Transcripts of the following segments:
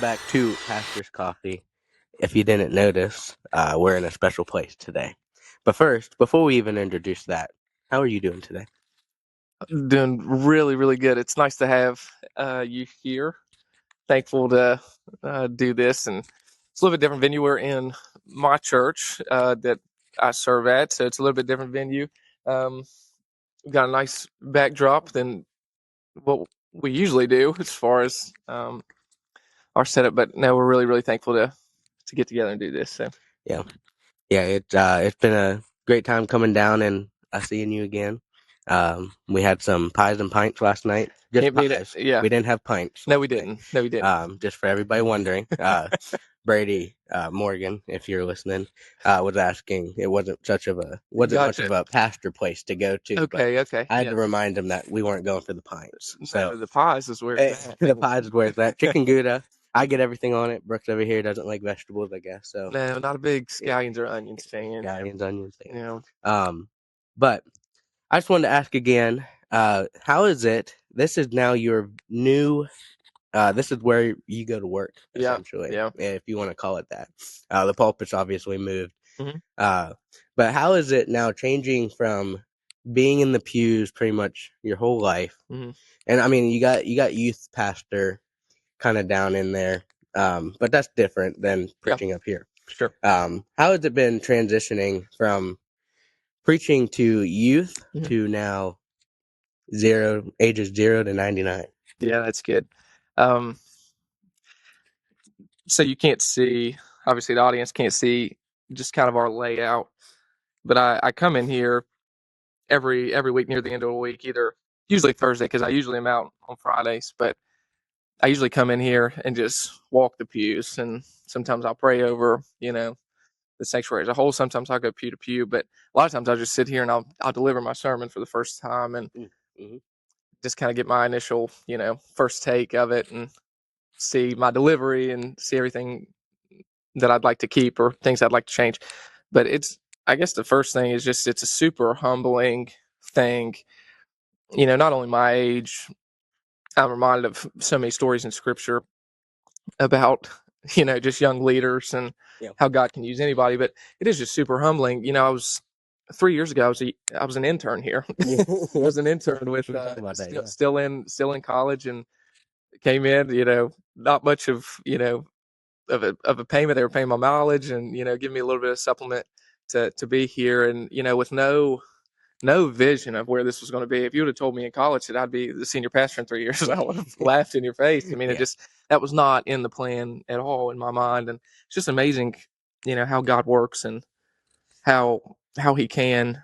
back to Pastor's Coffee. If you didn't notice, we're in a special place today. But first, before we even introduce that, how are you doing today? Doing really, really good. It's nice to have you here. Thankful to do this, and it's a little bit different venue. We're in my church that I serve at, so it's a little bit different venue. We've got a nice backdrop than what we usually do as far as our setup. But no, we're really, really thankful to get together and do this. So Yeah, it's been a great time coming down and seeing you again. We had some pies and pints last night. Just can't beat it. pies. Yeah. We didn't have pints No, we last night. didn't. No, we didn't. Just for everybody wondering, Brady Morgan, if you're listening, was asking. It wasn't much of Gotcha. a pastor place to go to, but Okay. Okay. I had Yeah. to remind him that we weren't going for the pints. So No, the pies is where it's at. the pies is where it's at. Chicken Gouda, I get everything on it. Brooks over here doesn't like vegetables, I guess. So No, not a big yeah, scallions or onions fan. scallions, onions. You know, But I just wanted to ask again, how is it? This is now your new. This is where you go to work, yeah, essentially, yeah. if you want to call it that. The pulpit's obviously moved. hmm Uh, but how is it now changing from being in the pews pretty much your whole life? hmm And I mean, you got youth pastor kind of down in there, but that's different than Yeah, preaching up here. sure. How has it been transitioning from preaching to youth hmm to now ages 0 to 99? Yeah, that's good. Um, so you can't see, obviously, the audience can't see just kind of our layout, but I come in here every week near the end of the week, either usually Thursday because I usually am out on Fridays, but I usually come in here and just walk the pews, and sometimes I'll pray over, the sanctuary as a whole. Sometimes I'll go pew to pew, but a lot of times I'll just sit here and I'll deliver my sermon for the first time and Mm-hmm. just kind of get my initial, first take of it and see my delivery and see everything that I'd like to keep or things I'd like to change. But I guess the first thing is just it's a super humbling thing. Not only my age, I'm reminded of so many stories in scripture about, just young leaders and Yeah. how God can use anybody, but it is just super humbling. I was 3 years ago, I was an intern here. Yeah. I was an intern with We were talking about that, yeah. still in college and came in, not much of a payment. They were paying my mileage and, giving me a little bit of supplement to be here. And, with no vision of where this was going to be. If you would have told me in college that I'd be the senior pastor in 3 years, I would have laughed in your face. I mean, Yeah. that was not in the plan at all in my mind. And it's just amazing, how God works and how he can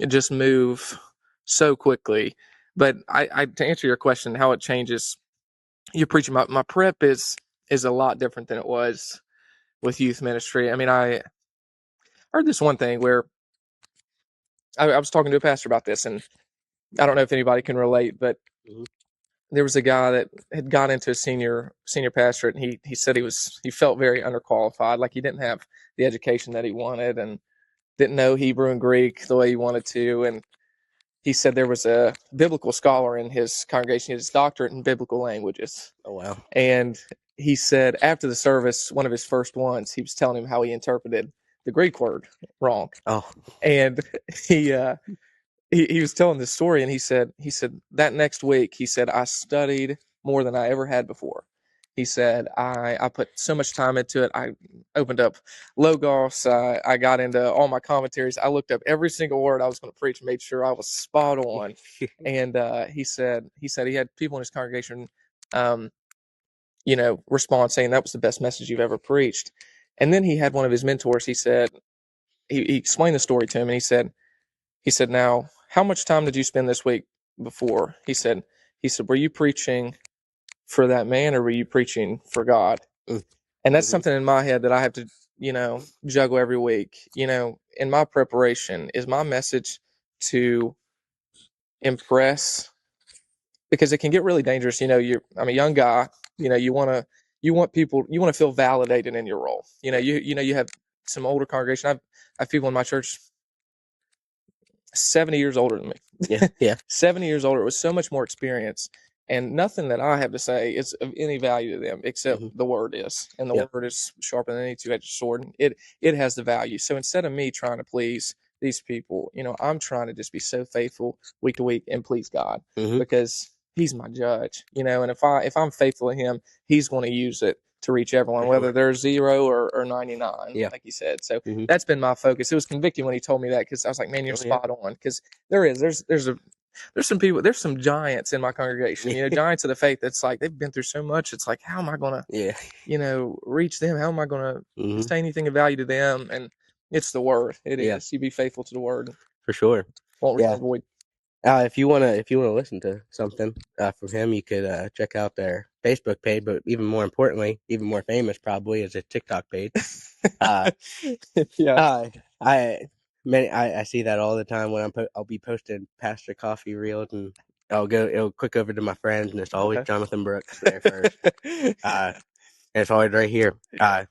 just move so quickly. But I to answer your question, how it changes, you're preaching. My prep is a lot different than it was with youth ministry. I mean, I heard this one thing where I was talking to a pastor about this, and I don't know if anybody can relate, but Mhm. there was a guy that had gone into a senior pastorate, and he said he felt very underqualified, like he didn't have the education that he wanted, and didn't know Hebrew and Greek the way he wanted to. And he said there was a biblical scholar in his congregation, his doctorate in biblical languages. Oh wow. And he said after the service, one of his first ones, he was telling him how he interpreted the Greek word wrong. Oh. And he he was telling this story, and he said that next week, he said, I studied more than I ever had before. He said, I put so much time into it. I opened up Logos. I got into all my commentaries. I looked up every single word I was going to preach, made sure I was spot on. And he said he had people in his congregation, um, respond saying that was the best message you've ever preached. And then he had one of his mentors. He said he explained the story to him, and he said, now, how much time did you spend this week before? He said, were you preaching for that man or were you preaching for God? Mm. And that's Mhm. something in my head that I have to, juggle every week. In my preparation, is my message to impress, because it can get really dangerous. I'm a young guy, you want to feel validated in your role. You have some older congregation. I have people in my church 70 years older than me. Yeah. Yeah. 70 years older with so much more experience. and nothing that I have to say is of any value to them except Hmm. the word is, and the Yeah. word is sharper than any two-edged sword. And it has the value. So instead of me trying to please these people, I'm trying to just be so faithful week to week and please God, Hmm. because He's my judge, and if I'm faithful to Him, He's going to use it to reach everyone, For whether sure. they're 0 or 99, Yeah. like you said. So Hmm. that's been my focus. It was convicting when he told me that, because I was like, man, you're Oh yeah. spot on. Because there's some people, there's some giants in my congregation, giants of the faith. That's like they've been through so much. It's like, how am I going to, Yeah. reach them? How am I going to Hmm. say anything of value to them? And it's the word. It Yeah. is. You be faithful to the word, and For sure. won't Yeah. return void. If you wanna listen to something from him, you could check out their Facebook page. But even more importantly, even more famous probably is a TikTok page. Uh, Yeah. uh, I I see that all the time when I'll be posting Pastor Coffee reels, and it'll click over to my friends, and it's always Okay. Jonathan Brooks there first. Uh, and it's always right here.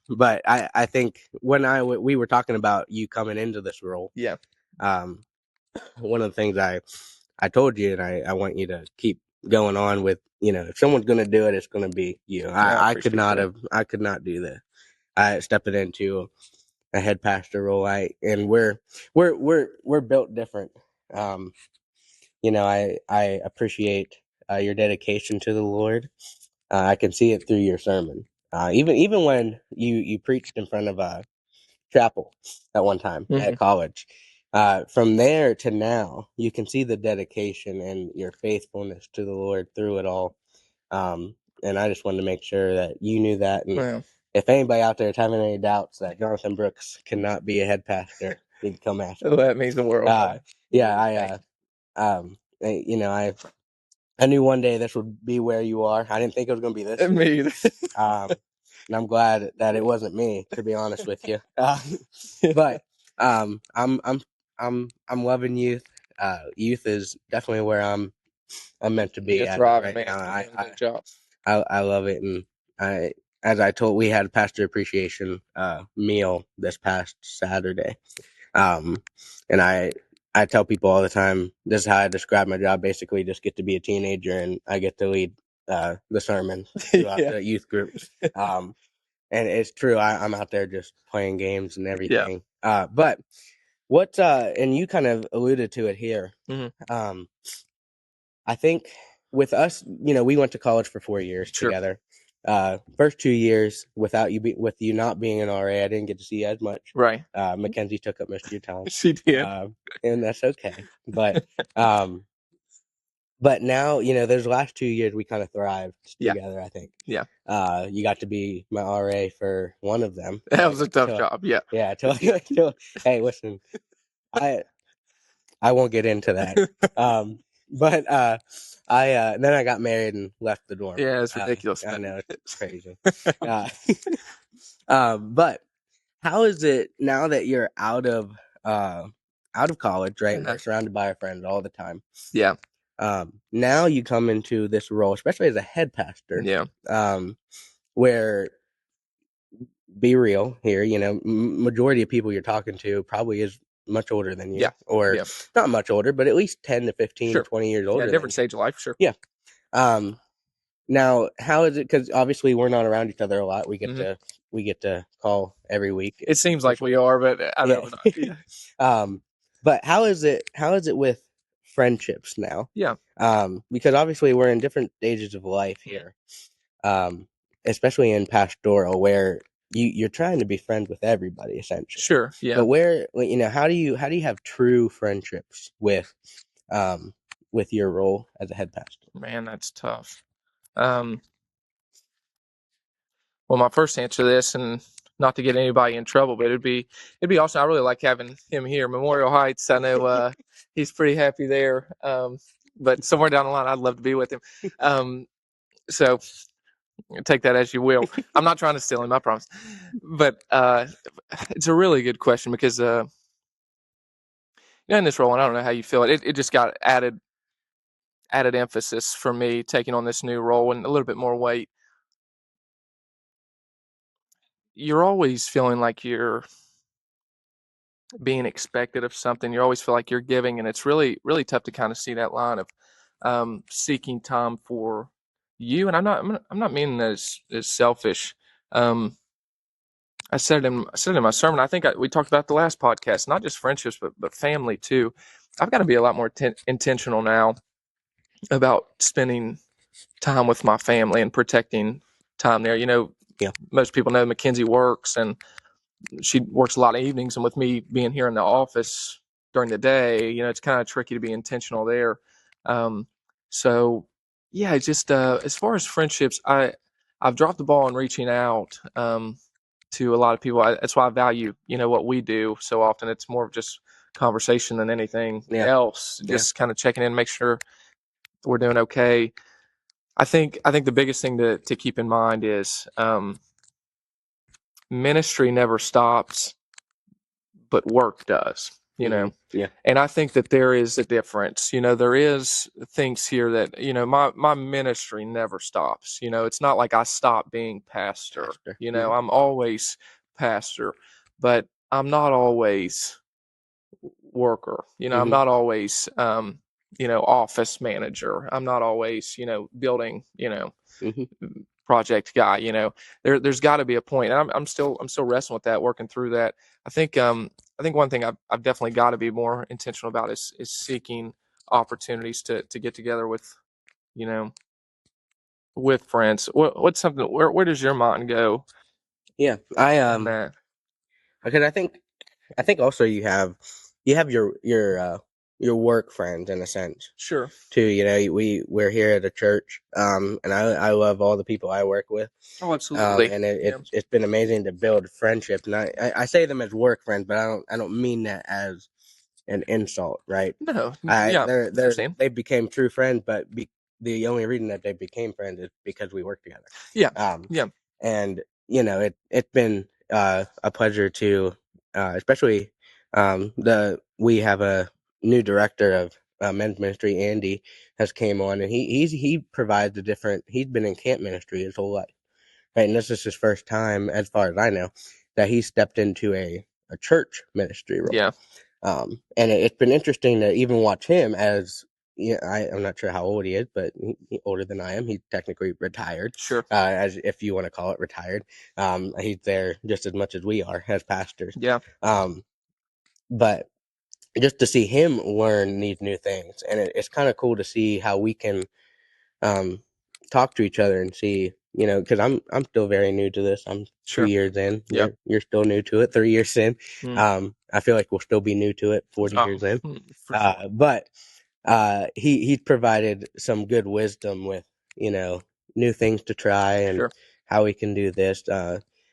But I think when we were talking about you coming into this role, Yeah. um, one of the things I told you, and I want you to keep going on with, if someone's going to do it, it's going to be you. I I could appreciate that. I could not do this. I stepping into a head pastor role. And we're built different. Um, I appreciate your dedication to the Lord. I can see it through your sermon. Even when you preached in front of a chapel at one time Hmm. at college. From there to now, you can see the dedication and your faithfulness to the Lord through it all. And I just wanted to make sure that you knew that. And Well, if anybody out there is having any doubts that Jonathan Brooks cannot be a head pastor, you can come ask me. that means the world. Uh, yeah, Thank I knew one day this would be where you are. I didn't think it was going to be this you. year. Me either. And I'm glad that it wasn't me, to be honest with you. But I'm loving youth. Youth is definitely where I'm meant to be You're at thriving, right man. now. You're I doing a I great job. I love it, and I as I told we had a pastor appreciation meal this past Saturday. Um, and I tell people all the time, this is how I describe my job. Basically, just get to be a teenager, and I get to lead the sermons throughout Yeah. the youth group. Um, and it's true. I'm out there just playing games and Yeah. everything. But and you kind of alluded to it here. Hmm. Um, I think with us, we went to college for 4 years Sure. together. First 2 years with you not being an RA, I didn't get to see you as much. Right. Mackenzie took up most of your time, She did. and that's okay. Um, but now, those last 2 years we kind of thrived Yeah. together. I think. Yeah. You got to be my RA for one of them. That was a tough Till job. Yeah. Yeah, till, Yeah. till hey, listen, I I won't get into that. Um, but I then I got married and left the dorm. Yeah, it's ridiculous, I man. know it's crazy. Uh, but how is it now that you're out of college, right? Uh-huh. We're surrounded by our friends all the time. Yeah. Now you come into this role, especially as a head pastor, Yeah. um, where be real here, majority of people you're talking to probably is much older than you, Yeah. or Yeah. not much older, but at least 10 to 15, Sure. 20 years Yeah. older than Different you. stage of life. Sure. Yeah. Um, Now, how is it? Because obviously we're not around each other a lot. Hmm. We get to call every week, It seems like we especially. are, but I know Yeah. we're not. Yeah. um, but how is it? How is it with friendships now? Yeah. Because obviously we're in different stages of life Mhm. here. Especially in pastoral, where you're trying to be friends with everybody essentially. Sure. Yeah. But where, how do you have true friendships um with your role as a head pastor? Man, that's tough. Um, well, my first answer to this, and not to get anybody in trouble, but it'd be awesome. I really like having him here. Memorial Heights, I know he's pretty happy there. But somewhere down the line, I'd love to be with him. So take that as you will. I'm not trying to steal him, I promise. But it's a really good question, because in this role, and I don't know how you feel it just got added emphasis for me taking on this new role and a little bit more weight. You're always feeling like you're being expected of something. You always feel like you're giving, and it's really, really tough to kind of see that line of seeking time for you. And I'm not meaning that as selfish. Um, I said it in my sermon. I think we talked about the last podcast, not just friendships, but family too. I've got to be a lot more intentional now about spending time with my family and protecting time there. Yeah. Most people know Mackenzie works, and she works a lot of evenings, and with me being here in the office during the day, it's kind of tricky to be intentional there. Um, so yeah, it's just as far as friendships, I've dropped the ball in reaching out to a lot of people. That's why I value what we do so often. It's more of just conversation than anything Yeah. else. Yeah. Just kind of checking in, make sure we're doing okay. I think the biggest thing to keep in mind is ministry never stops, but work does. Yeah. And I think that there is a difference. There is things here that my ministry never stops. It's not like I stop being pastor. Pastor. I'm always pastor, but I'm not always worker. I'm not always office manager. I'm not always building Hmm. project guy. There's got to be a point, and I'm still wrestling with that, working through that. I think one thing I've definitely got to be more intentional about is seeking opportunities to get together you know with friends. What's something, where does your mind go Yeah. I in that? because I think also you have your work friends in a sense Sure. too. We're here at a church, and I love all the people I work with. Oh, absolutely. And Yeah. it's been amazing to build friendships. And I say them as work friends, but I don't mean that as an insult, right? No. I Yeah. Understand. they became true friends, but the only reason that they became friends is because we work together. Yeah. Um, Yeah. and it's been a pleasure to, especially the we have a new director of men's ministry. Andy has came on, and he provides a different. He's been in camp ministry his whole life, right? And this is his first time, as far as I know, that he stepped into a church ministry role. Yeah. And it's been interesting to even watch him as, I'm not sure how old he is, but older than I am. He's technically retired, Sure. as if you want to call it retired. He's there just as much as we are as pastors. Yeah. Um, but just to see him learn these new things, and it's kind of cool to see how we can um, talk to each other and see, because I'm still very new to this. I'm 2 Sure. years in. Yeah. You're still new to it. 3 years in. Mm. I feel like we'll still be new to it 40 Oh, years in. for sure. But he's provided some good wisdom with new things to try and Sure. how we can do this.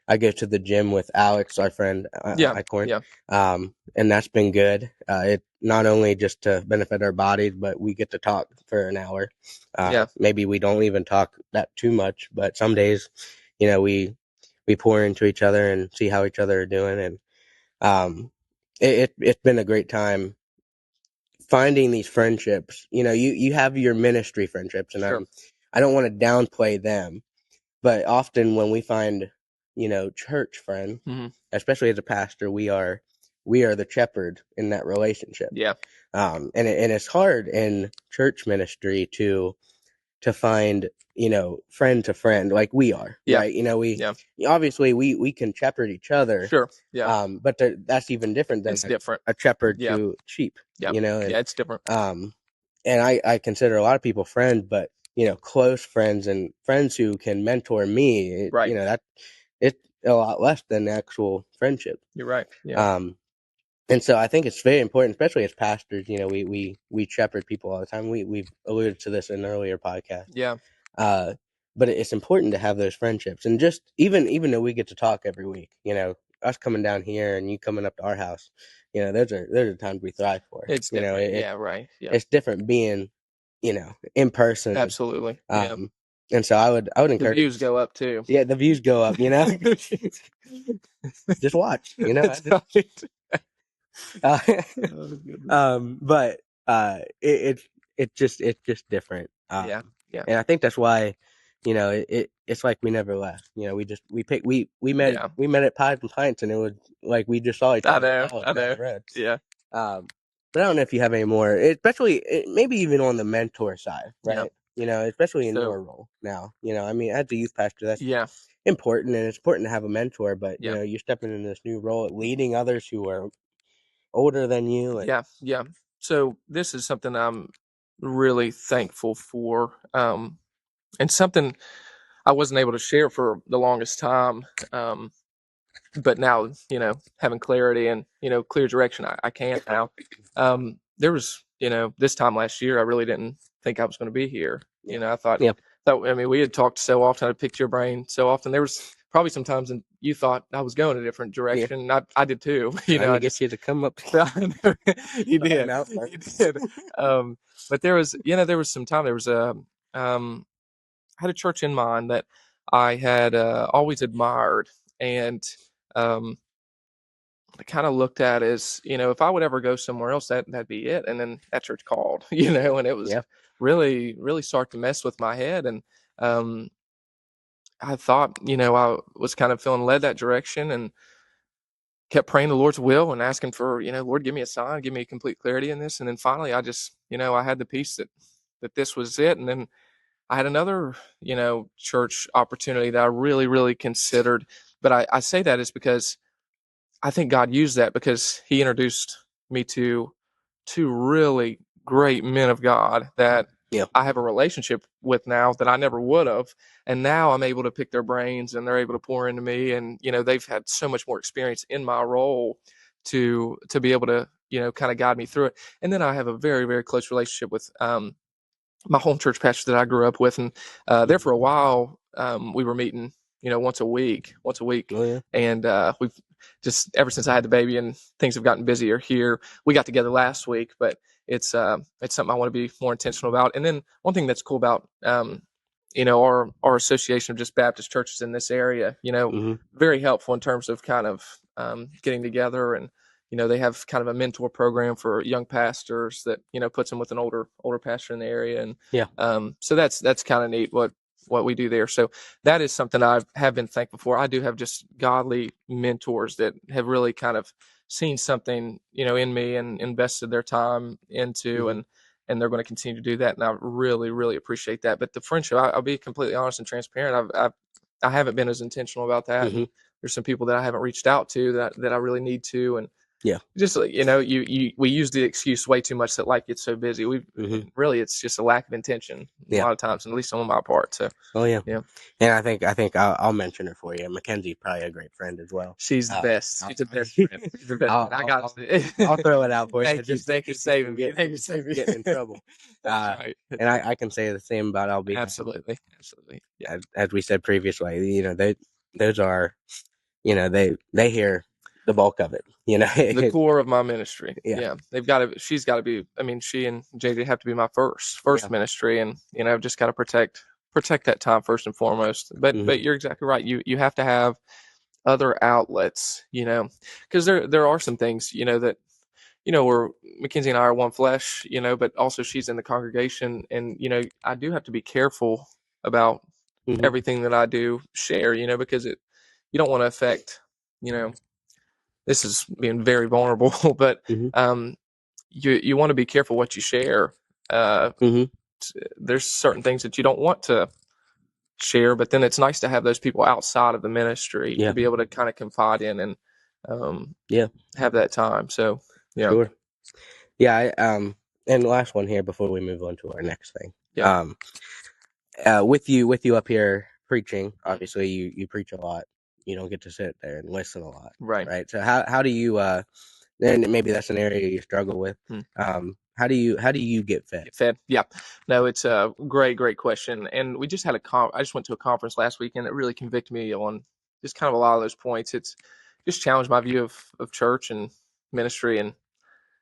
I go to the gym with Alex, our friend Yeah. Icorn, Yeah. and that's been good. It not only just to benefit our bodies, but we get to talk for an hour. Yeah. Maybe we don't even talk that too much, but some days, we pour into each other and see how each other are doing, and it's been a great time finding these friendships. You have your ministry friendships, and Sure. I don't want to downplay them, but often when we find church friends, Hmm. especially as a pastor, we are the shepherd in that relationship. Yeah. And it's hard in church ministry to find friend to friend like we are, Yeah. right? We Yeah. obviously we can shepherd each other, Sure. Yeah. but that's even different than It's different. a shepherd Yeah. to sheep. Yeah. And Yeah. It's different. um and I consider a lot of people friends, but close friends and friends who can mentor me, Right. that it's a lot less than actual friendship. You're right. Yeah. And so I think it's very important, especially as pastors. We shepherd people all the time. We've alluded to this in an earlier podcast. Yeah. Uh, but it's important to have those friendships, and just even though we get to talk every week, us coming down here and you coming up to our house, those are times we thrive for. It's different. Yeah. Right. Yeah. It's different being, in person. Absolutely. Yeah. Um, and so I would The encourage. views go up too. Yeah, the views go up. Just watch. That's right. Uh, Oh, goodness. but it's just different. Yeah. Yeah. And I think that's why, it's like we never left. Yeah. We met at Pies and Pints, and it was like we just saw each I other know. miles I down know. the road. Yeah. Um, But I don't know if you have any more, especially maybe even on the mentor side, Yeah. right? Especially in So your role now. I mean, as a youth pastor, that's yeah, important, and it's important to have a mentor. But yeah, you're stepping into this new role, leading others who are older than you, and yeah, yeah. So this is something I'm really thankful for, and something I wasn't able to share for the longest time. But now, having clarity and, clear direction, I can now. There was, this time last year, I really didn't think I was going to be here. yeah, I thought, yeah, I mean, we had talked so often, I picked your brain so often. There was probably some times and you thought I was going a different yeah. direction. And I did too. Trying to I get just, you to come up, you starting did, out you first. did. But there was some time, um, I had a church in mind that I had always admired. And, um, I kind of looked at as, if I would ever go somewhere else, that'd be it. And then that church called, and it was Yeah, really, really started to mess with my head. And um, I thought, I was kind of feeling led that direction and kept praying the Lord's will and asking for, Lord, give me a sign, give me complete clarity in this. And then finally, I just, I had the peace that this was it. And then I had another, church opportunity that I really, really considered. But I say that is because I think God used that because He introduced me to two really great men of God that yeah, I have a relationship with now that I never would have. And now I'm able to pick their brains and they're able to pour into me. And, they've had so much more experience in my role to be able to, kind of guide me through it. And then I have a very, very close relationship with my home church pastor that I grew up with, and there for a while, we were meeting, once a week, oh yeah, and we've just ever since I had the baby and things have gotten busier here. We got together last week, but it's something I want to be more intentional about. And then one thing that's cool about our association of just Baptist churches in this area, mm-hmm. very helpful in terms of kind of getting together and they have kind of a mentor program for young pastors that puts them with an older pastor in the area, and Yeah, so that's kind of neat what we do there. So that is something I have been thankful for. I do have just godly mentors that have really kind of seen something in me and invested their time into, mm-hmm. and they're going to continue to do that, and I really really appreciate that. But the friendship, I'll be completely honest and transparent. I haven't been as intentional about that, Mm-hmm. and there's some people that I haven't reached out to that I really need to, and Yeah, just like, we use the excuse way too much that life gets so busy. We mm-hmm. really, it's just a lack of intention a Yeah. lot of times, and at least on my part. So Oh yeah, yeah, and I think I'll mention it for you. Mackenzie's probably a great friend as well. she's the best. I'll, She's the best friend. She's the best I'll, friend. I I'll, got I'll to. I'll throw it out for you Thank you. just to Thank you for keep you saving from me. Thank you for saving getting in me. trouble. That's right. And I can say the same about LB. Absolutely. Absolutely. Yeah. As we said previously, those are they hear the bulk of it. The core of my ministry. Yeah, Yeah. She's got to be, I mean, she and JJ have to be my first yeah, ministry. And, I've just got to protect that time first and foremost. But hmm you're exactly right. You have to have other outlets, because there are some things, that, where Mackenzie and I are one flesh, but also she's in the congregation. And, I do have to be careful about hmm everything that I do share, because you don't want to affect, you know, this is being very vulnerable, but hmm um, you want to be careful what you share. Uh, hmm there's certain things that you don't want to share, but then it's nice to have those people outside of the ministry to yeah, be able to kind of confide in and um, yeah, have that time. So yeah, sure. Yeah, and last one here before we move on to our next thing. yeah, Um, with you up here preaching, obviously you preach a lot. You don't get to sit there and listen a lot, right. right? So how do you and maybe that's an area you struggle with. Hmm. How do you get fed? Get fed. Yeah. No, it's a great question. And we just had I just went to a conference last week and it really convicted me on just kind of a lot of those points. It's just challenged my view of church and ministry and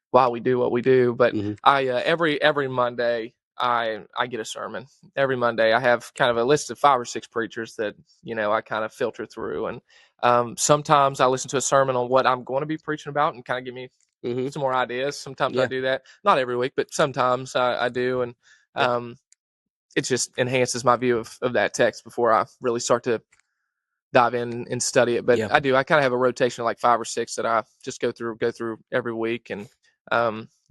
why we do what we do. But Hmm I every Monday I get a sermon. Every Monday I have kind of a list of 5 or 6 preachers that I kind of filter through, and sometimes I listen to a sermon on what I'm going to be preaching about and kind of give me hmm some more ideas. Sometimes I Yeah, do that, not every week, but sometimes I do, and yeah, um, it just enhances my view of that text before I really start to dive in and study it. But yeah. I do. I kind of have a rotation of like 5 or 6 that I just go through every week, and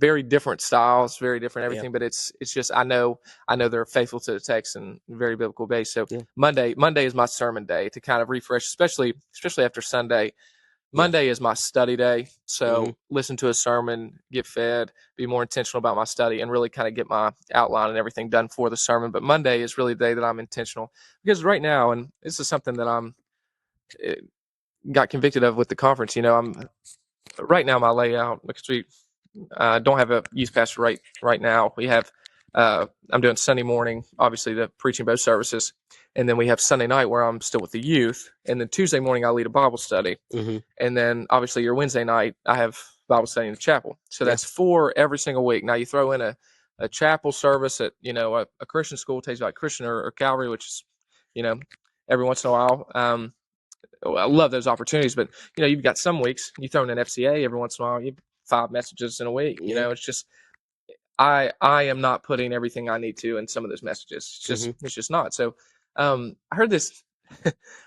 Very different styles, very different Yeah. everything, but it's just I know they're faithful to the text and very biblical based. So Yeah. Monday is my sermon day to kind of refresh, especially after Sunday. Yeah. Monday is my study day. Mm-hmm. So listen to a sermon, get fed, be more intentional about my study, and really kind of get my outline and everything done for the sermon. But Monday is really the day that I'm intentional because right now, and this is something that I'm got convicted of with the conference. I'm right now my layout because we don't have a youth pastor right now. We have I'm doing Sunday morning, obviously the preaching both services, and then we have Sunday night where I'm still with the youth, and then Tuesday morning I lead a Bible study, Mm-hmm. and then obviously your Wednesday night I have Bible study in the chapel. So Yeah. that's 4 every single week. Now you throw in a chapel service at a Christian school, takes like Christian or Calvary, which is every once in a while. I love those opportunities, but you've got some weeks you throw in an FCA every once in a while. You have 5 messages in a week. Yeah. It's just I am not putting everything I need to in some of those messages. Mm-hmm. It's just not. So I heard this.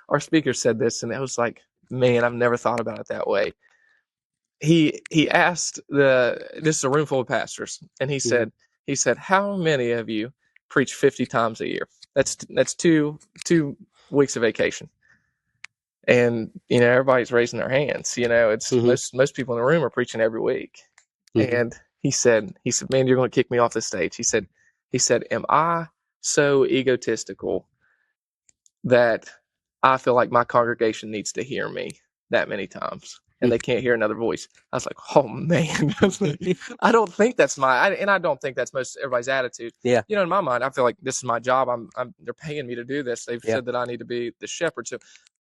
Our speaker said this, and it was like, man, I've never thought about it that way. He asked this is a room full of pastors, and he Mm-hmm. said, how many of you preach 50 times a year? That's two weeks of vacation. And everybody's raising their hands. It's Mm-hmm. most people in the room are preaching every week. Mm-hmm. And he said, man, you're going to kick me off the stage. He said, am I so egotistical that I feel like my congregation needs to hear me that many times and they can't hear another voice? I was like, oh man, I don't think that's and I don't think that's most everybody's attitude. Yeah. In my mind, I feel like this is my job. They're paying me to do this. They've Yeah. said that I need to be the shepherd. So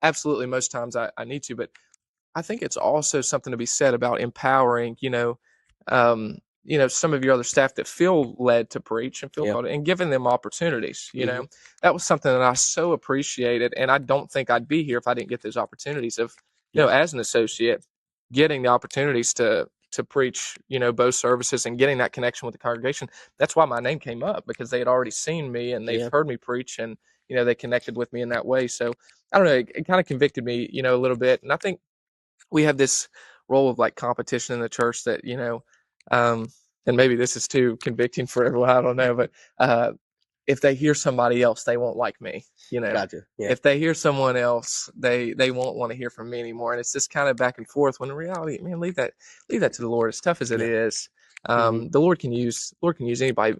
absolutely, most times I need to, but I think it's also something to be said about empowering, some of your other staff that feel led to preach and feel Yeah. called and giving them opportunities. Mm-hmm. That was something that I so appreciated, and I don't think I'd be here if I didn't get those opportunities of, Yeah. as an associate, getting the opportunities to preach, both services and getting that connection with the congregation. That's why my name came up because they had already seen me and they've Yeah. heard me preach and they connected with me in that way. So I don't know, it kind of convicted me, a little bit, and I think we have this role of like competition in the church that um and maybe this is too convicting for everyone, I don't know, but if they hear somebody else they won't like me. Gotcha. Yeah. If they hear someone else they won't want to hear from me anymore, and it's this kind of back and forth when in reality, man, leave that to the Lord. As tough as it Yeah. is, Mm-hmm. the Lord can use anybody.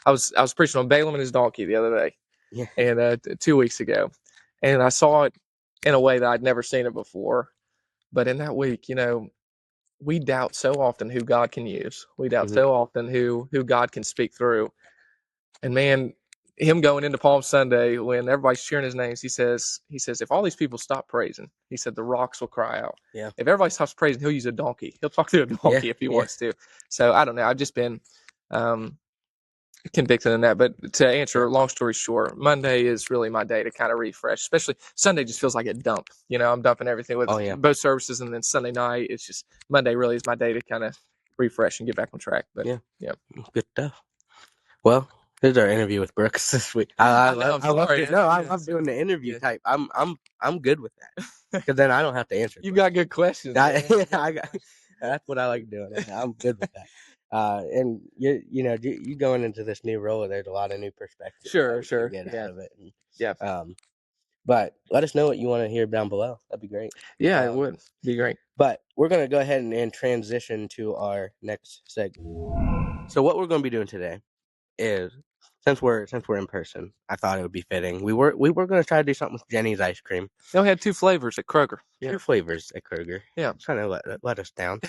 I was preaching on Balaam and his donkey the other day, Yeah. and 2 weeks ago, and I saw it in a way that I'd never seen it before. But in that week, we doubt so often who God can use. We doubt Mm-hmm. so often who God can speak through. And man, him going into Palm Sunday when everybody's cheering his names, he says, if all these people stop praising, he said the rocks will cry out. Yeah. If everybody stops praising, he'll use a donkey. He'll talk to a Yeah. donkey if he Yeah. wants to. So I don't know. I've just been convicted in that. But to Yeah. answer, long story short, Monday is really my day to kind of refresh. Especially Sunday just feels like a dump. I'm dumping everything with Oh yeah. both services, and then Sunday night it's just Monday really is my day to kind of refresh and get back on track. But Yeah. yeah, Good stuff. Well, here's our interview with Brooks this week. I I know. I'm love sorry. it. No, I love doing the interview Yeah. type. I'm good with that because then I don't have to answer You got questions. good questions. I got, that's what I like doing. I'm good with that. And you going into this new role, there's a lot of new perspectives that we can get out of it. And, Yeah. but let us know what you want to hear down below. That'd be great. Yeah, it would be great. But we're gonna go ahead and transition to our next segment. So what we're gonna be doing today is since we're in person, I thought it would be fitting. We were gonna try to do something with Jenny's ice cream. They only had 2 flavors at Kroger. Yeah. 2 flavors at Kroger. Yeah. Trying to let us down.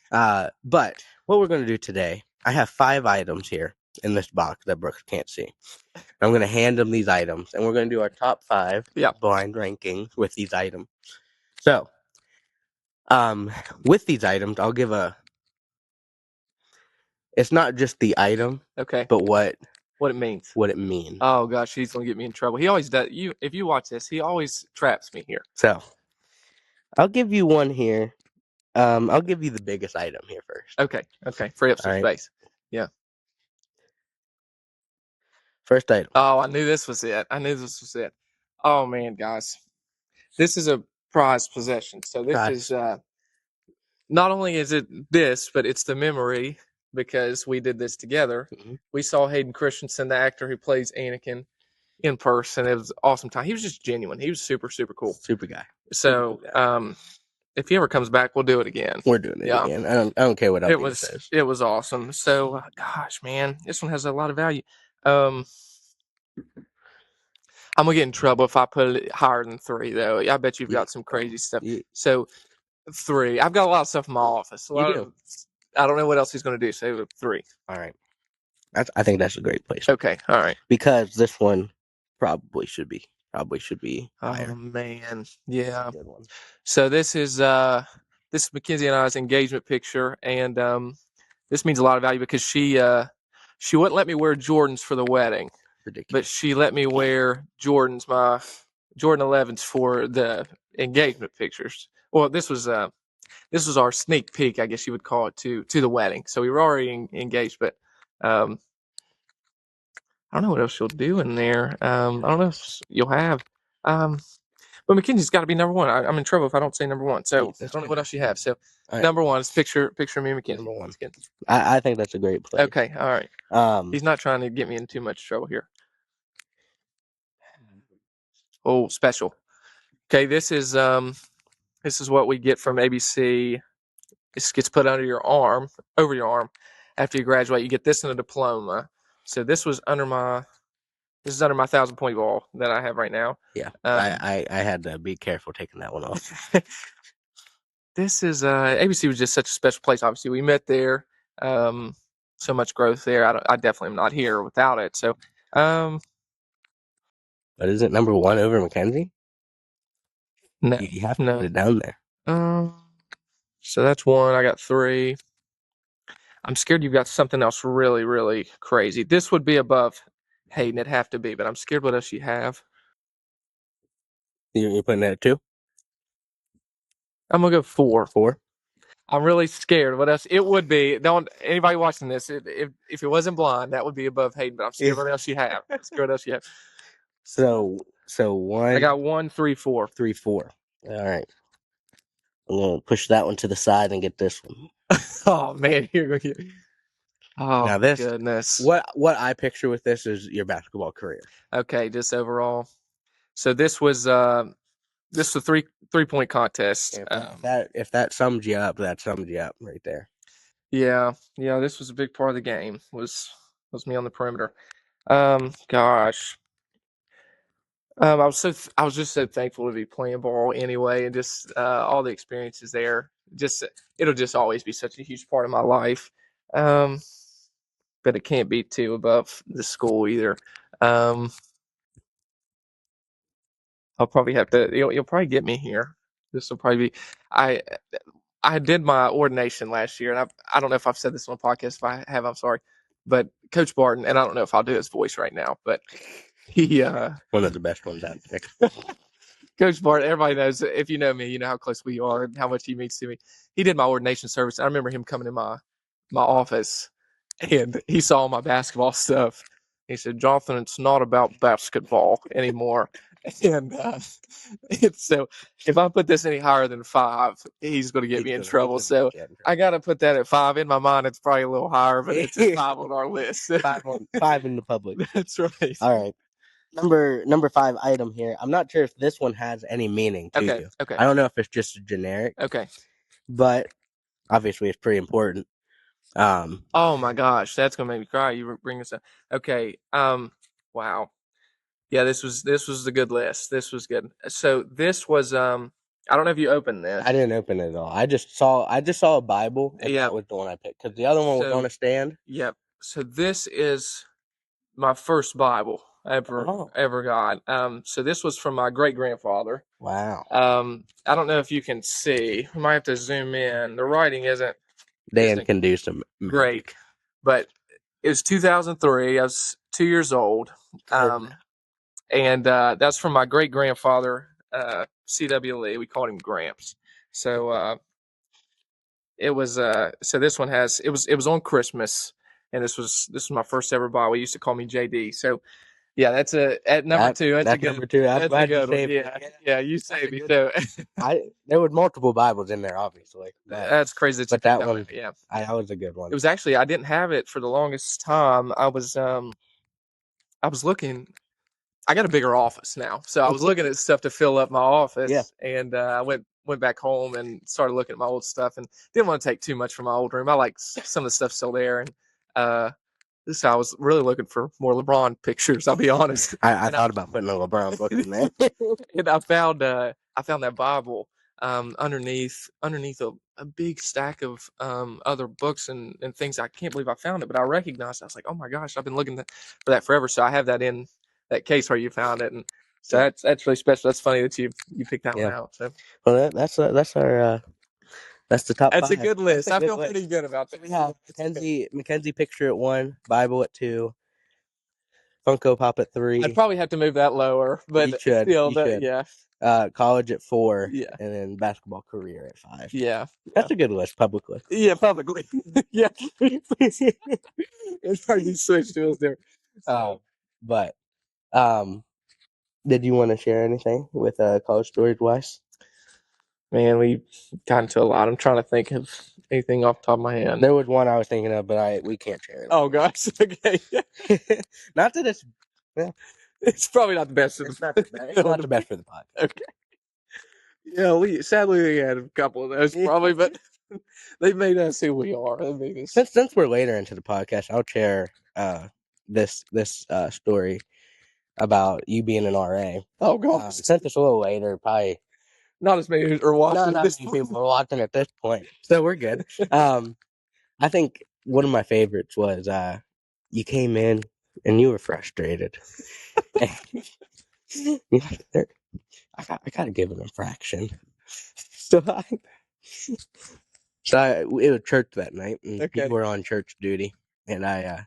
But what we're gonna do today, I have 5 items here in this box that Brooks can't see. I'm gonna hand him these items, and we're gonna do our top 5 blind rankings with these items. So, with these items, I'll give it's not just the item, Okay. but what it means. What it means. Oh gosh, he's gonna get me in trouble. He always does. If you watch this, he always traps me here. So, I'll give you one here. I'll give you the biggest item here first. Okay. Free up some space. Yeah. First item. Oh, I knew this was it. Oh man, guys, this is a prized possession. So this is not only is it this, but it's the memory because we did this together. Mhm. We saw Hayden Christensen, the actor who plays Anakin, in person. It was an awesome time. He was just genuine. He was super, super cool. Super guy. Super So, cool guy. if he ever comes back, we'll do it again. We're doing it Yeah, again. I don't care what Althea says. it was awesome. So, gosh, man, this one has a lot of value. Um, I'm gonna get in trouble if I put it higher than 3, though. I bet you've got some crazy stuff. You, So 3. I've got a lot of stuff in my office. you do. I don't know what else he's gonna do. So 3. All right. I think that's a great place. Okay, all right. Because this one probably should be higher. Oh man, yeah. Good one. So this is Mackenzie and I's engagement picture, and this means a lot of value because she wouldn't let me wear Jordans for the wedding, but Ridiculous. she let me wear Jordans, my Jordan 11s for the engagement pictures. Well, this was our sneak peek, I guess you would call it, to the wedding. So we were already engaged, but I don't know what else you'll do in there. I don't know if you'll have. But Mackenzie's got to be number one. I'm in trouble if I don't say number one. So I don't know what else you have. So All right. number one is picture me and Mackenzie. Number one. I think that's a great place. Okay, all right. He's not trying to get me in too much trouble here. Oh, special. Okay, this is what we get from ABC. This gets put over your arm after you graduate. You get this in a diploma. So this is under my 1,000-point ball that I have right now. Yeah, I had to be careful taking that one off. This is ABC was just such a special place. Obviously, we met there. So much growth there. I definitely am not here without it. So, but is it number one over Mackenzie? no, You have to put it down there. So that's 1. I got 3. I'm scared you've got something else really, really crazy. This would be above Hayden. It'd have to be, but I'm scared what else you have. You're putting that at 2? I'm gonna go 4. 4? I'm really scared. What else? It would be. Don't anybody watching this. If it wasn't blind, that would be above Hayden. But I'm scared what else you have. I'm scared what else you have. So 1. I got 1, 3, 4. 3, 4. All right. I'm gonna push that one to the side and get this one. Oh man, here we go. Oh now this, goodness. What I picture with this is your basketball career. Okay, just overall. So this was a 3-point contest. If that sums you up, that sums you up right there. Yeah. This was a big part of the game. Was me on the perimeter. Gosh. I was just so thankful to be playing ball anyway, and just all the experiences there. It'll just always be such a huge part of my life. But it can't be too above the school either. I'll probably have to. You'll probably get me here. This will probably be. I did my ordination last year, and I don't know if I've said this on a podcast. If I have, I'm sorry. But Coach Barton, and I don't know if I'll do his voice right now, but he one of the best ones out there. Coach Barton, everybody knows. If you know me, you know how close we are and how much he means to me. He did my ordination service. I remember him coming in my office, and he saw my basketball stuff. He said, "Jonathan, it's not about basketball anymore." And so if I put this any higher than 5, he's going to get me in trouble. So I got to put that at 5. In my mind, it's probably a little higher, but it's at 5 on our list. 5 in the public. That's right. All right. Number 5 item here. I'm not sure if this one has any meaning to you. Okay. I don't know if it's just a generic. Okay. But obviously it's pretty important. Oh my gosh, that's gonna make me cry. You bring this up. Okay. Wow. Yeah, this was the good list. This was good. So this was I don't know if you opened this. I didn't open it at all. I just saw a Bible, and that was the one I picked because the other one was on a stand. Yep. So this is my first Bible I ever got. So this was from my great grandfather. Wow. I don't know if you can see. We might have to zoom in. The writing isn't. Dan can do some great, but it was 2003. I was 2 years old. And that's from my great grandfather, C.W. Lee. We called him Gramps. So it was. So this one it was on Christmas, and this was my first ever Bible. He used to call me JD. So Yeah, that's at number two. That's a good. number two. I'm That's a glad you good one. saved it. Yeah, yeah. You That's saved a me. good So there were multiple Bibles in there, obviously, that's crazy that you but picked that that one. one, Yeah, that was a good it one. was actually I didn't have it for the longest time. I was looking. I got a bigger office now, so I was looking at stuff to fill up my Yeah, office, and I went back home and started looking at my old stuff, and didn't want to take too much from my old room. I like some of the stuff still there, and uh, this I was really looking for more LeBron pictures. I'll be honest, I and I thought about putting a LeBron book in there. and I found that Bible underneath a big stack of other books and things. I can't believe I found it, but I recognized I was like, oh my gosh, I've been looking for that forever. So I have that in that case where you found it, and so Yeah, that's really special. That's funny that you picked that one yeah. out. So Well, that's our that's the top that's a five. good That's list. a I good feel pretty list. good about So that. we have Mackenzie picture at 1, Bible at 2, Funko Pop at I'd 3. probably have to move that lower, but still, You should. yeah, College at 4, yeah, and then basketball career at 5. yeah, yeah, That's a good list publicly. yeah, publicly, yeah. It's hard to switch to us there. Um, but um, did you want to share anything with college stories wise? Man, we got into a lot. I'm trying to think of anything off the top of my head. There was one I was thinking of, but we can't share it. Oh gosh, okay. Not that it's yeah, It's probably not the best. it's not the best. It's not the best for the podcast. Okay. Yeah, we sadly had a couple of those probably, but they made us who we are. They made us. Since we're later into the podcast, I'll share this story about you being an RA. Oh gosh, Since it's a little later, probably not as many are watching not this. many people are watching at this point, so we're good. I think one of my favorites was you came in and you were frustrated. You're like, I gotta give an infraction. So it was church that night, and Okay. you were on church duty, and I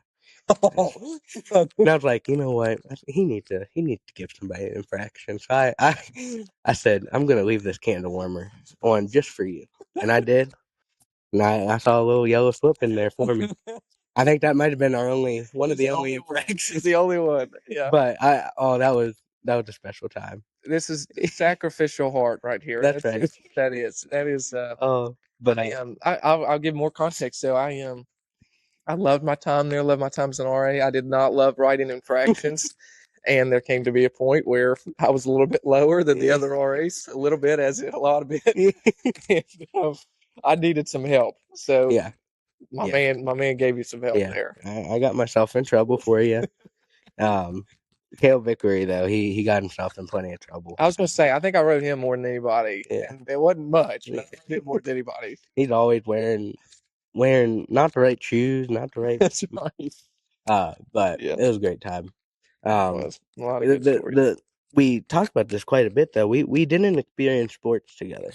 Oh, and I was like, you know what, he needs to give somebody an infraction. So I said, I'm gonna leave this candle warmer on just for you, and I did, and I saw a little yellow slip in there for me. I think that might have been one of the only infractions. It's the only one. Yeah. But that was a special time. This is sacrificial heart right here. That's right. That is. Oh, but I'll give more context. So I loved my time there. Loved my time as an RA. I did not love writing infractions. And there came to be a point where I was a little bit lower than the other RAs, a little bit, as in a lot of bit. And, I needed some help. So yeah, my man gave you some help there. I got myself in trouble for you. Cale Vickery though, he got himself in plenty of trouble. I was gonna say, I think I wrote him more than anybody. Yeah. And it wasn't much, but I did more than anybody. He's always wearing not the right shoes, not the right. That's right. But Yeah. it was a great time. Was a lot of good stories. We talked about this quite a bit though. We didn't experience sports together,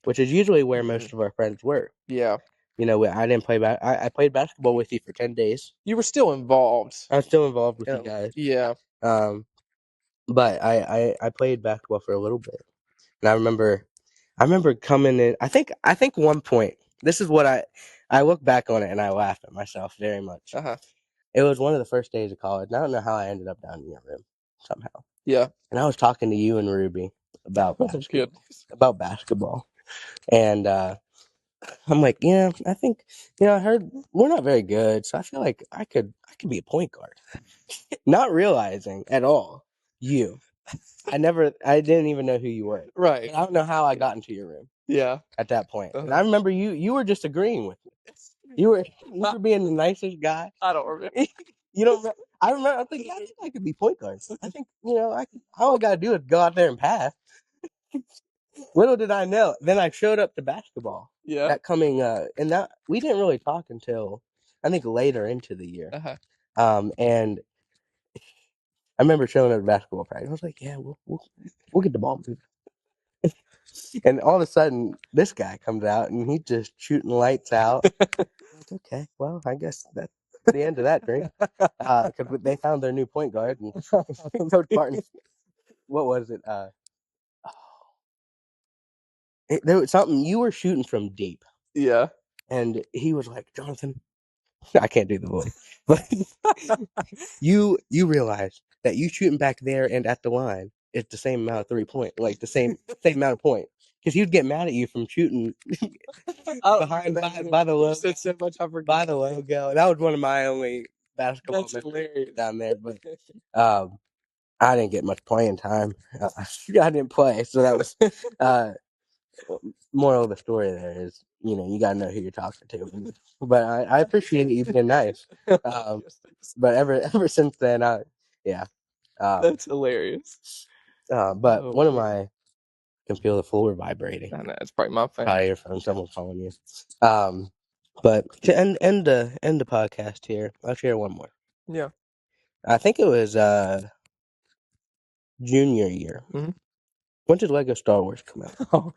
which is usually where most of our friends were. Yeah. You know, I didn't play I played basketball with you for 10 days. You were still involved. I was still involved with you guys. Yeah. But I played basketball for a little bit. And I remember coming in. I think one point. This is what I look back on it and I laugh at myself very much. Uh-huh. It was one of the first days of college. And I don't know how I ended up down in your room somehow. Yeah. And I was talking to you and Ruby about basketball. And I'm like, yeah, I think I heard we're not very good, so I feel like I could be a point guard. Not realizing at all you. I didn't even know who you were. Right. And I don't know how I got into your room. Yeah. At that point. And I remember you were just agreeing with me. You were being the nicest guy. I don't remember. You don't remember? I remember. I think I could be point guard. I think all I gotta do is go out there and pass. Little did I know. Then I showed up to basketball. Yeah. That coming and that we didn't really talk until I think later into the year. Uh-huh. And I remember showing up to basketball practice. I was like, yeah, we'll get the ball moving. And all of a sudden, this guy comes out and he's just shooting lights out. Okay, well, I guess that's the end of that drink. Because they found their new point guard and Coach Barton. What was it? There was something you were shooting from deep. Yeah. And he was like, Jonathan, I can't do the voice, but you realize that you shooting back there and at the line is the same amount of 3 point, like the same amount of points. Because he'd get mad at you from shooting behind by the logo. Said so much, I forgot. By the logo. That was one of my only basketball That's memories hilarious. down there, but I didn't get much playing time. I didn't play, so that was moral of the story. There is, you gotta know who you're talking to. But I appreciate you being nice. But ever since then, yeah. That's hilarious. But Oh, one of man. my can feel the floor vibrating. I know, it's probably my phone. Probably your phone. Someone's calling you. But to end the podcast here, I'll share one more. Yeah. I think it was junior year. Mm-hmm. When did Lego Star Wars come out? Oh,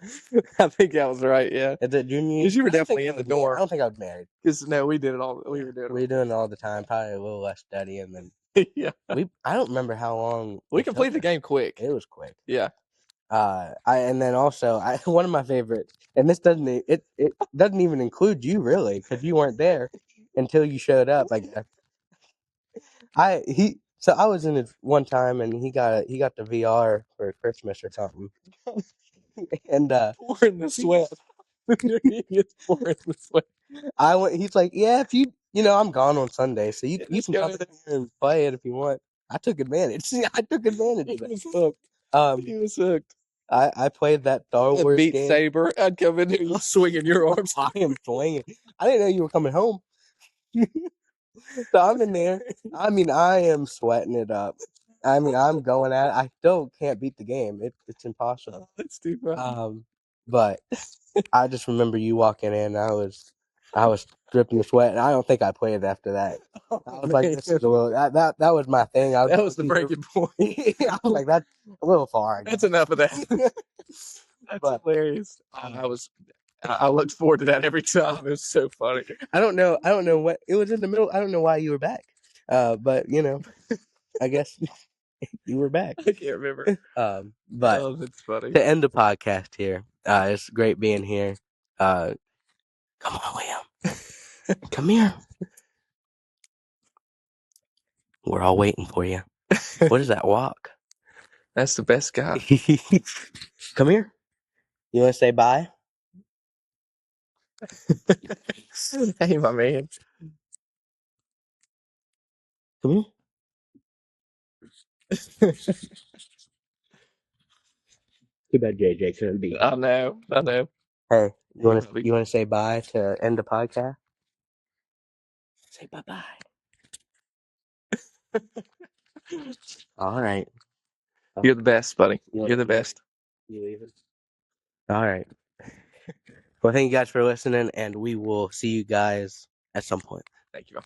I think that was right. Yeah. Is it junior year? Because you were I don't definitely think in I the was married. dorm. I don't think I was married. Because no, we did it all. We were doing it. We were doing it all the time. Probably a little less studying than Yeah. I don't remember how long We it completed the took us. game quick. It was quick. Yeah. And then also one of my favorites, and this doesn't it doesn't even include you really, because you weren't there until you showed up. I guess so I was in it one time, and he got the VR for Christmas or something, and Pouring the sweat. He gets pouring the sweat. I went. He's like, yeah, if I'm gone on Sunday, so you Just can go come in here and play it if you want. I took advantage. I took advantage He of it. was hooked. He was hooked. I played that Star That Wars Beat game. Saber. I'd come in here, you swinging your arms. I am swinging. I didn't know you were coming home. So I'm in there. I mean, I am sweating it up. I mean, I'm going at it. I still can't beat the game. It's impossible. That's too funny. But I just remember you walking in. I was dripping with sweat, and I don't think I played after that. Oh, I was like, this is a little that was my thing. that was the breaking point. I was like, that's a little far. That's enough of that. That's But hilarious. I looked forward to that every time. It was so funny. I don't know what it was in the middle. I don't know why you were back. But I guess you were back. I can't remember. But Oh, that's funny. to end the podcast here, it's great being here. Come on, William. Come here. We're all waiting for you. What is that walk? That's the best guy. Come here. You want to say bye? Hey, my man. Come here. Too bad JJ couldn't be. I know. Hey, you want to say bye to end the podcast? Say bye-bye. All right. You're the best, buddy. You're the best. You leave it. All right. Well, thank you guys for listening, and we will see you guys at some point. Thank you.